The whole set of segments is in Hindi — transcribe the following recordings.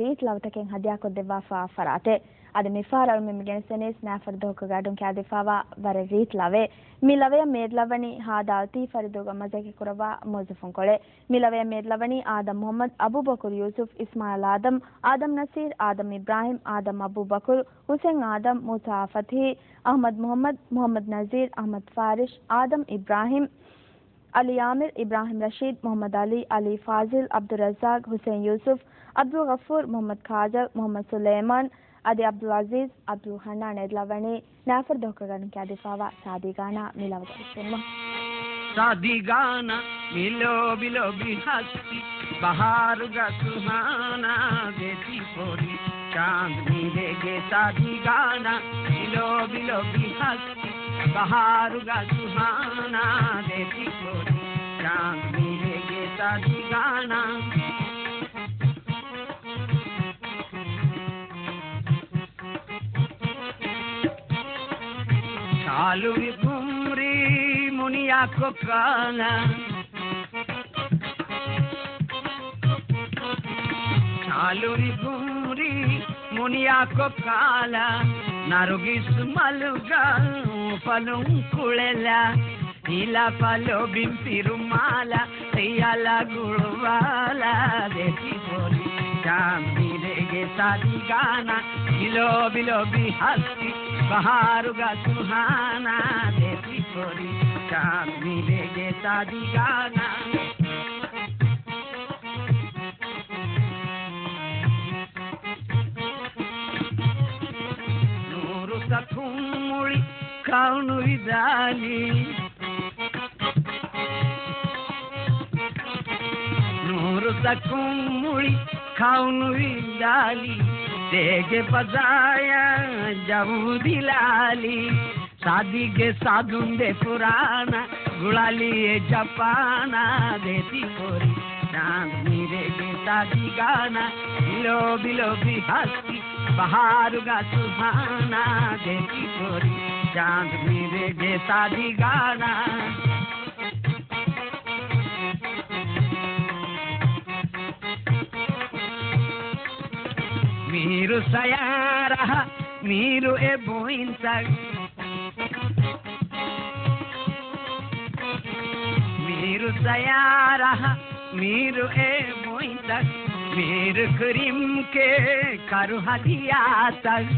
රීත් ලවටකෙන් හදියාකො දෙවාෆා ෆරාතේ අද මිෆාරල් මෙමගෙන සෙනස් නැෆර් දෝක ගඩුන් කැදෙෆාවා වර රීත් ලවේ මිලවේ මේද්ලවනි හාදාල්ති ෆරිදෝග මජකි කුරවා මොසෆුන් කොලේ මිලවේ මේද්ලවනි ආදම් මොහම්මද් අබුබකර් යූසුෆ් ඉස්මායිල් ආදම් නසීර් ආදම් ඉබ්‍රාහිම් ආදම් අබුබකර් ಹುಸೇನ್ ಆದಂ ಮೂಸಾ ಫತಿ ಅಹಮದ್ ಮೊಹಮ್ಮದ್ ನಜೀರ್ ಅಹಮದ್ ಫಾರಿಶ್ ಆದಂ ಇಬ್ರಾಹಿಂ ಅಲಿ ಆಮಿರ್ ಇಬ್ರಾಹಿಂ ರಶೀದ್ ಮೊಹಮ್ಮದ್ ಅಲಿ ಫಾಜಿಲ್ ಅಬ್ದುಲ್ ರಜಾಕ್ ಹುಸೇನ್ ಯೂಸುಫ್ ಅಬ್ದುಲ್ ಗಫೂರ್ ಮೊಹಮ್ಮದ್ ಖಾಜಲ್ ಮೊಹಮ್ಮದ್ ಸುಲೈಮಾನ್ ಅದಿ ಅಬ್ದುಲ್ ಅಜೀಜ್ ಅಬ್ದುಲ್ ಹನ್ನಾನ್ ಎದ್ಲವಣಿ ನಾಫರ್ ದೋಕಗನ್ ಕ್ಯಾದಿಫಾವಾ ಸಾದಿಗಾನಾ ಮಿಲವಗಲಿಸುಮ್ಮ सादीगाना मिलो बिलो बिहस्ती बहारुगा सुहाना देती पोरी चांद मिलेगे सादीगाना मिलो बिलो बिहस्ती बहारुगा सुहाना देती पोरी चांद मिलेगे सादीगाना चालू घुमरी मुनिया को काला चालूरी घुमरी मुनिया को काला नारुगिस मलुगा पलुं कुळेला नीला पलो बिंपिरुमाला तैयाला गुळवाला देती बोली चांदी रेगे सादी गाना बिलो बिलो बिहस्ती बहारुगा सुहाना देती बोली चांद मिलेगे सादी गाना नूरू सखुमुड़ी काउनु विदाली नूरू सखुमुड़ी काउनु विदाली देगे पजाया जाऊं दिलाली शादी के साधुंदे पुराना गुड़ाली जपाना देती कोरी चांद मिलेगे शादी गाना बिलो बिलो बिहस्ती बहारुगा सुहाना देती कोरी चांद मिलेगे शादी गाना मीरू सयारा मीरू ए बोइंसा मीरू सयारा मीरू ए बोइंसा मीरू करीम के करू हदिया तक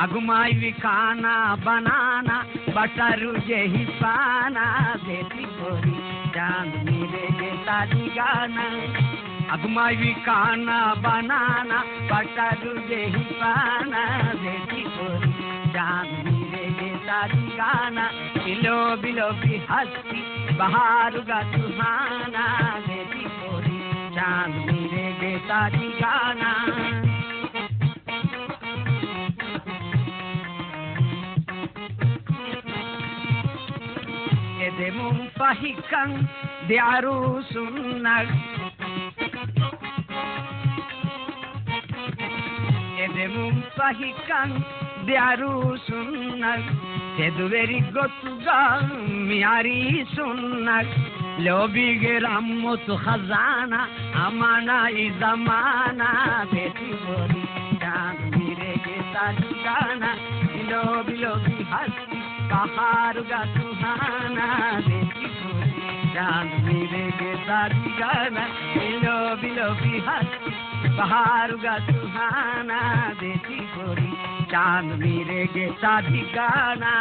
अगुमाई विकाना बनाना बटरू जही पाना देती बोरी चांद मिलेगे शादी गाना अगुमाई विकाना बनाना बटरू जही पाना देती बोरी चांद मिलेगे शादी गाना बिलो बिलो बिहस्ती बहारुगा सुहाना देती बोरी चांद मिलेगे शादी गाना एदे मुंफहिकं दियारू सुन्नग एदे मुंफहिकं दियारू सुन्नग तेदुवेरी गोतुगा मियारी सुन्नग लोबिगे रामोत खजाना अमाना ई जमाना बेटी बोली चांद मिलेगे शादी गाना बिलो बिलो बिहस्ती बहारुगा सुहाना बेटी बोली चांद मिलेगे शादी गाना बिलो बिलो बिहस्ती बहारुगा सुहाना बेटी बोली चांद मिलेगे शादी गाना